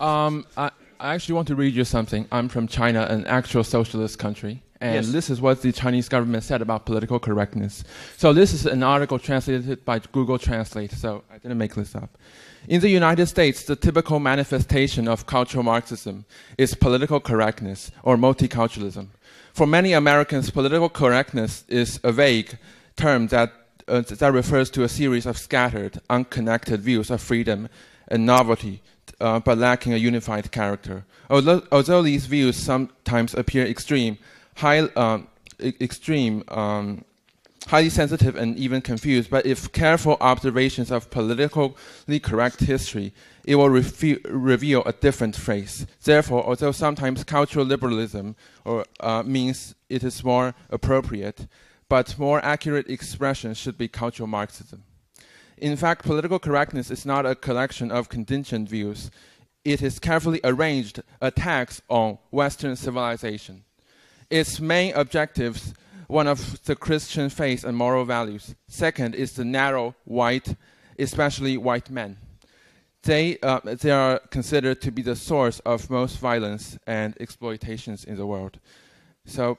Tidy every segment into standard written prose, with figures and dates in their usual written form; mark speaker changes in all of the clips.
Speaker 1: I actually want to read you something. I'm from China, an actual socialist country. And this is what the Chinese government said about political correctness. So this is an article translated by Google Translate, so I didn't make this up. In the United States, the typical manifestation of cultural Marxism is political correctness or multiculturalism. For many Americans, political correctness is a vague term that refers to a series of scattered, unconnected views of freedom and novelty, but lacking a unified character. Although these views sometimes appear highly sensitive and even confused, but if careful observations of politically correct history, it will reveal a different face. Therefore, although sometimes cultural liberalism means it is more appropriate, but more accurate expression should be cultural Marxism. In fact, political correctness is not a collection of contingent views. It is carefully arranged attacks on Western civilization. Its main objectives, one of the Christian faith and moral values. Second is the narrow white, especially white men. They are considered to be the source of most violence and exploitations in the world. So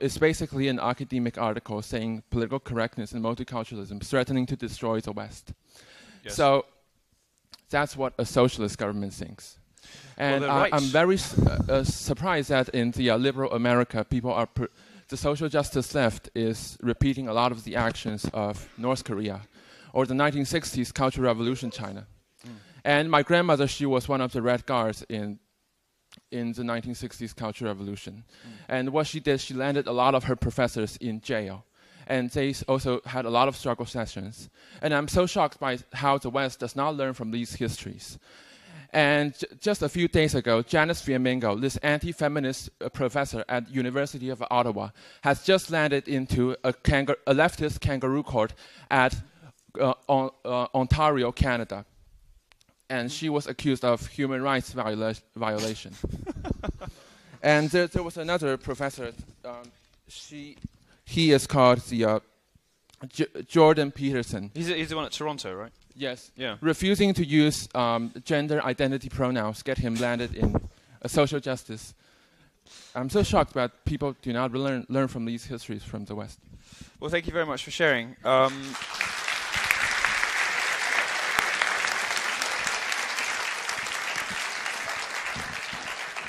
Speaker 1: it's basically an academic article saying political correctness and multiculturalism threatening to destroy the West. Yes. So that's what a socialist government thinks. And right. I'm very surprised that in the liberal America, the social justice left is repeating a lot of the actions of North Korea or the 1960s Cultural Revolution China. And my grandmother, she was one of the Red Guards in the 1960s Cultural Revolution. And what she did, she landed a lot of her professors in jail. And they also had a lot of struggle sessions. And I'm so shocked by how the West does not learn from these histories. And just a few days ago, Janice Fiamingo, this anti-feminist professor at University of Ottawa, has just landed into a leftist kangaroo court at Ontario, Canada. And she was accused of human rights violation. And there was another professor. He is called Jordan Peterson.
Speaker 2: He's the one at Toronto, right?
Speaker 1: Yes.
Speaker 2: Yeah.
Speaker 1: Refusing to use gender identity pronouns get him landed in social justice. I'm so shocked that people do not learn from these histories from the West.
Speaker 2: Well, thank you very much for sharing. I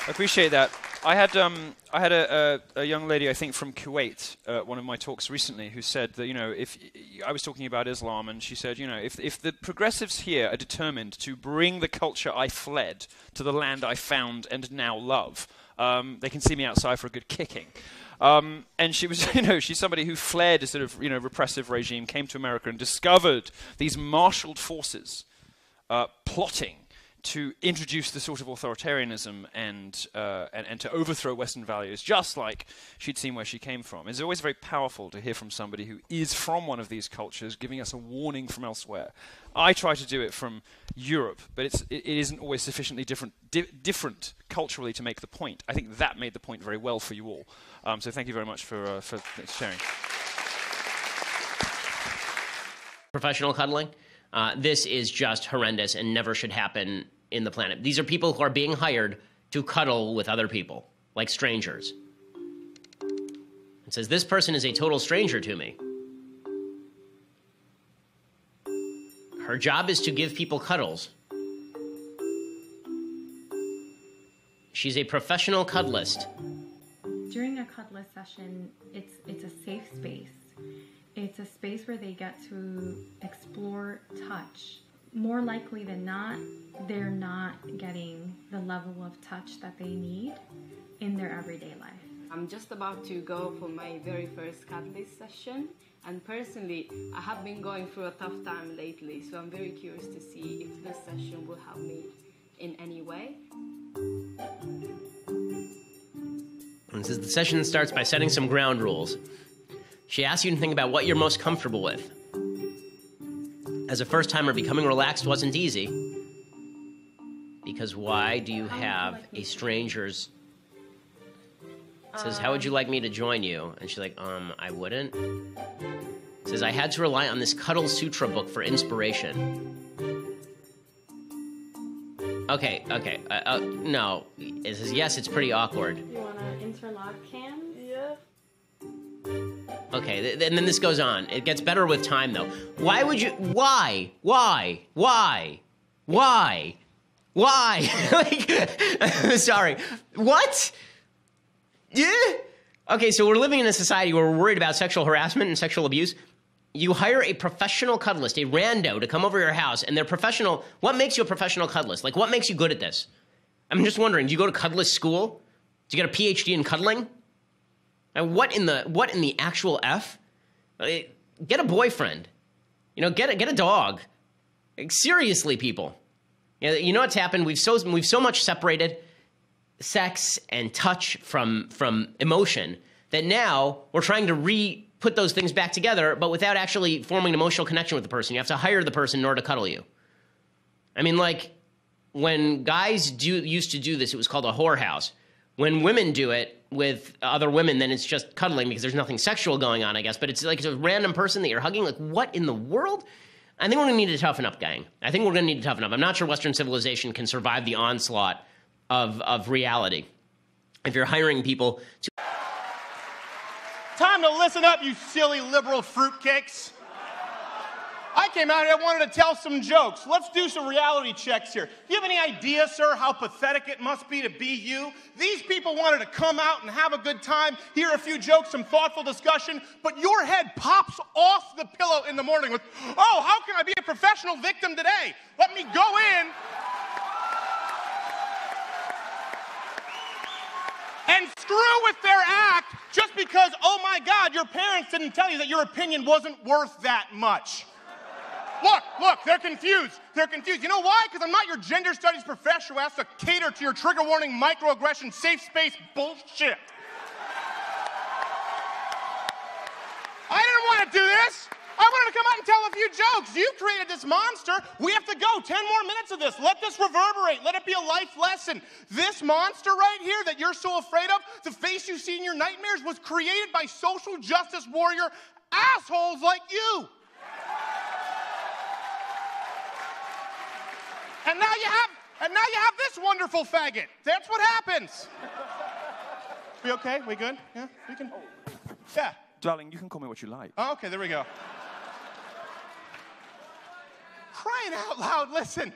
Speaker 2: appreciate that. I had a young lady, I think, from Kuwait, one of my talks recently, who said that, if I was talking about Islam, and she said, if the progressives here are determined to bring the culture I fled to the land I found and now love, they can see me outside for a good kicking. And she was, she's somebody who fled a sort of, repressive regime, came to America and discovered these marshaled forces plotting to introduce the sort of authoritarianism and to overthrow Western values, just like she'd seen where she came from. It's always very powerful to hear from somebody who is from one of these cultures, giving us a warning from elsewhere. I try to do it from Europe, but it isn't always sufficiently different culturally to make the point. I think that made the point very well for you all. So thank you very much for sharing.
Speaker 3: Professional cuddling. This is just horrendous and never should happen in the planet. These are people who are being hired to cuddle with other people, like strangers. It says, this person is a total stranger to me. Her job is to give people cuddles. She's a professional cuddlist.
Speaker 4: During a cuddlist session, it's a safe space. It's a space where they get to explore touch. More likely than not, they're not getting the level of touch that they need in their everyday life.
Speaker 5: I'm just about to go for my very first cuddlist session, and personally, I have been going through a tough time lately, so I'm very curious to see if this session will help me in any way.
Speaker 3: And it says the session starts by setting some ground rules. She asks you to think about what you're most comfortable with. As a first-timer, becoming relaxed wasn't easy. Because why do you have a stranger's... It says, how would you like me to join you? And she's like, I wouldn't. It says, I had to rely on this Cuddle Sutra book for inspiration. Okay. No. It says, yes, it's pretty awkward.
Speaker 4: You want to interlock cams? Yeah.
Speaker 3: Okay, and then this goes on. It gets better with time, though. Why would you... Why? Like, sorry. What? Yeah? Okay, so we're living in a society where we're worried about sexual harassment and sexual abuse. You hire a professional cuddlist, a rando, to come over your house, and they're professional. What makes you a professional cuddlist? Like, what makes you good at this? I'm just wondering, do you go to cuddlist school? Do you get a PhD in cuddling? And what in the actual F? Get a boyfriend. You know, get a dog. Like, seriously, people. You know what's happened? We've so much separated sex and touch from emotion that now we're trying to put those things back together, but without actually forming an emotional connection with the person. You have to hire the person in order to cuddle you. I mean, like, when guys used to do this, it was called a whorehouse. When women do it with other women, then it's just cuddling because there's nothing sexual going on, I guess. But it's like it's a random person that you're hugging. Like, what in the world? I think we're going to need to toughen up, gang. I think we're going to need to toughen up. I'm not sure Western civilization can survive the onslaught of reality if you're hiring people to...
Speaker 6: Time to listen up, you silly liberal fruitcakes. I came out here, I wanted to tell some jokes. Let's do some reality checks here. Do you have any idea, sir, how pathetic it must be to be you? These people wanted to come out and have a good time, hear a few jokes, some thoughtful discussion, but your head pops off the pillow in the morning with, oh, how can I be a professional victim today? Let me go in and screw with their act just because, oh my God, your parents didn't tell you that your opinion wasn't worth that much. Look, they're confused. You know why? Because I'm not your gender studies professor who has to cater to your trigger warning, microaggression, safe space bullshit. I didn't want to do this. I wanted to come out and tell a few jokes. You created this monster. We have to go. 10 more minutes of this. Let this reverberate. Let it be a life lesson. This monster right here that you're so afraid of, the face you see in your nightmares, was created by social justice warrior assholes like you. And now you have this wonderful faggot. That's what happens. We okay? We good? Yeah, we can. Yeah.
Speaker 2: Darling, you can call me what you like.
Speaker 6: Oh, okay, there we go. Crying out loud, listen.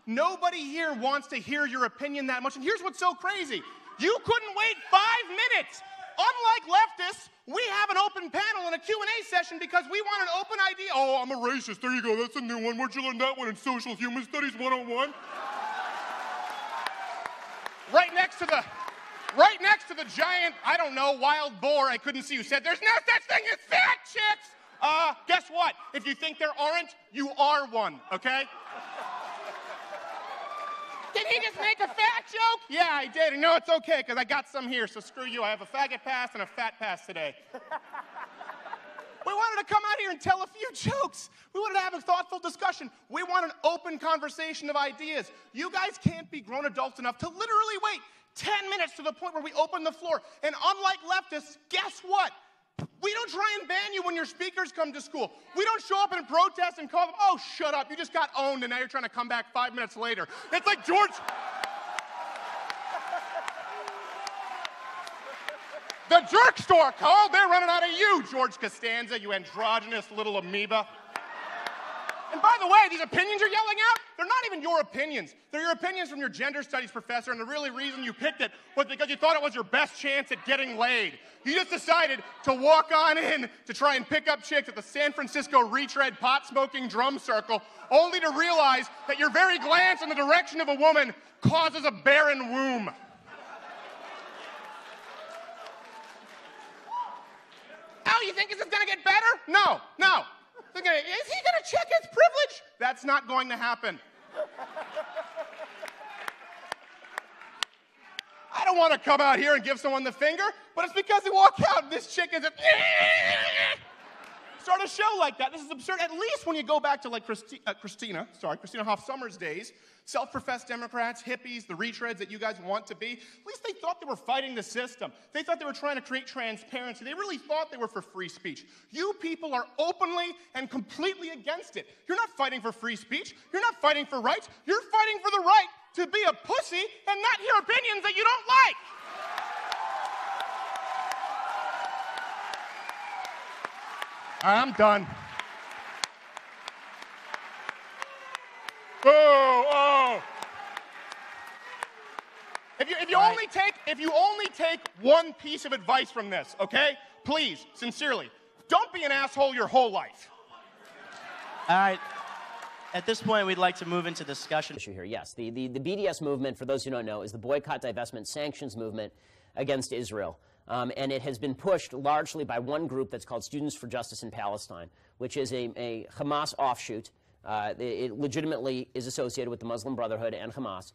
Speaker 6: Nobody here wants to hear your opinion that much. And here's what's so crazy. You couldn't wait 5 minutes. Unlike leftists, we have an open panel and a Q&A session because we want an open idea. Oh, I'm a racist. There you go. That's a new one. Where'd you learn that one in Social Human Studies 101? Right next to the giant, I don't know, wild boar I couldn't see who said there's no such thing as fat chicks. Guess what? If you think there aren't, you are one, okay? Did he just make a fat joke? Yeah, I did. And no, it's okay, because I got some here, so screw you. I have a faggot pass and a fat pass today. We wanted to come out here and tell a few jokes. We wanted to have a thoughtful discussion. We want an open conversation of ideas. You guys can't be grown adults enough to literally wait 10 minutes to the point where we open the floor. And unlike leftists, guess what? We don't try and ban you when your speakers come to school. We don't show up and protest and call them, oh, shut up, you just got owned and now you're trying to come back 5 minutes later. It's like George... The jerk store, Carl, they're running out of you, George Costanza, you androgynous little amoeba. And by the way, these opinions you're yelling out, they're not even your opinions. They're your opinions from your gender studies professor, and the really reason you picked it was because you thought it was your best chance at getting laid. You just decided to walk on in to try and pick up chicks at the San Francisco retread pot-smoking drum circle, only to realize that your very glance in the direction of a woman causes a barren womb. Oh, you think this is going to get better? No. Is he going to check his privilege? That's not going to happen. I don't want to come out here and give someone the finger, but it's because they walk out and this chick is start a show like that. This is absurd. At least when you go back to like Christina Hoff Sommers' days, self-professed Democrats, hippies, the retreads that you guys want to be, at least they thought they were fighting the system. They thought they were trying to create transparency. They really thought they were for free speech. You people are openly and completely against it. You're not fighting for free speech. You're not fighting for rights. You're fighting for the right to be a pussy and not hear opinions that you don't like. All right, I'm done. Oh. If you only take one piece of advice from this, okay? Please, sincerely, don't be an asshole your whole life.
Speaker 7: All right. At this point, we'd like to move into discussion.
Speaker 3: Issue here, yes. The BDS movement, for those who don't know, is the boycott, divestment, sanctions movement against Israel. And it has been pushed largely by one group that's called Students for Justice in Palestine, which is a Hamas offshoot. It legitimately is associated with the Muslim Brotherhood and Hamas.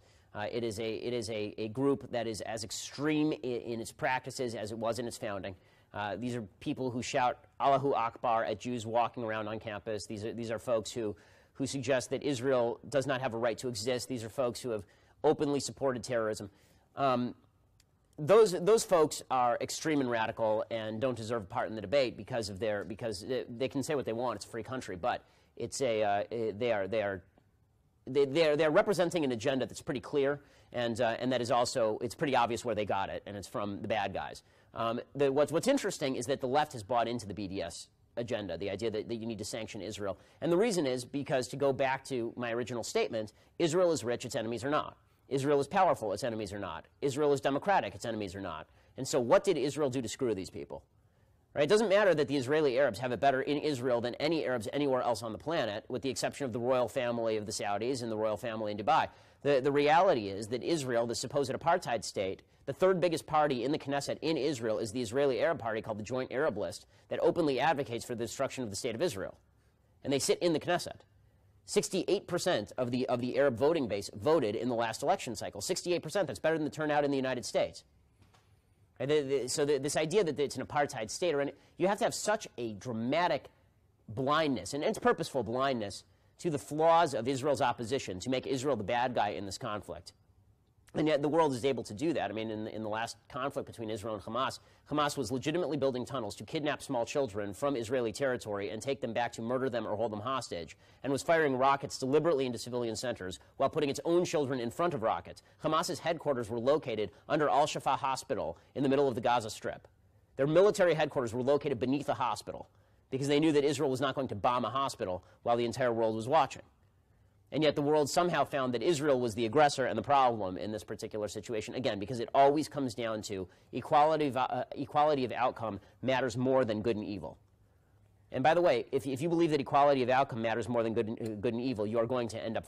Speaker 3: It is a group that is as extreme in its practices as it was in its founding. These are people who shout Allahu Akbar at Jews walking around on campus. These are folks who suggest that Israel does not have a right to exist. These are folks who have openly supported terrorism. Those folks are extreme and radical and don't deserve a part in the debate because they can say what they want. It's a free country, but they are representing an agenda that's pretty clear and that is also, it's pretty obvious where they got it, and it's from the bad guys. What's interesting is that the left has bought into the BDS agenda, the idea that you need to sanction Israel. And the reason is because, to go back to my original statement, Israel is rich, its enemies are not. Israel is powerful, its enemies are not. Israel is democratic, its enemies are not. And so what did Israel do to screw these people? Right? It doesn't matter that the Israeli Arabs have it better in Israel than any Arabs anywhere else on the planet, with the exception of the royal family of the Saudis and the royal family in Dubai. The reality is that Israel, the supposed apartheid state, the third biggest party in the Knesset in Israel is the Israeli Arab Party, called the Joint Arab List, that openly advocates for the destruction of the state of Israel. And they sit in the Knesset. 68% of the Arab voting base voted in the last election cycle. 68%, that's better than the turnout in the United States. So this idea that it's an apartheid state, you have to have such a dramatic blindness, and it's purposeful blindness, to the flaws of Israel's opposition to make Israel the bad guy in this conflict. And yet the world is able to do that. I mean, in the last conflict between Israel and Hamas, Hamas was legitimately building tunnels to kidnap small children from Israeli territory and take them back to murder them or hold them hostage, and was firing rockets deliberately into civilian centers while putting its own children in front of rockets. Hamas's headquarters were located under Al-Shifa Hospital in the middle of the Gaza Strip. Their military headquarters were located beneath a hospital because they knew that Israel was not going to bomb a hospital while the entire world was watching. And yet the world somehow found that Israel was the aggressor and the problem in this particular situation, again, because it always comes down to equality of outcome matters more than good and evil. And by the way, if you believe that equality of outcome matters more than good and evil, you are going to end up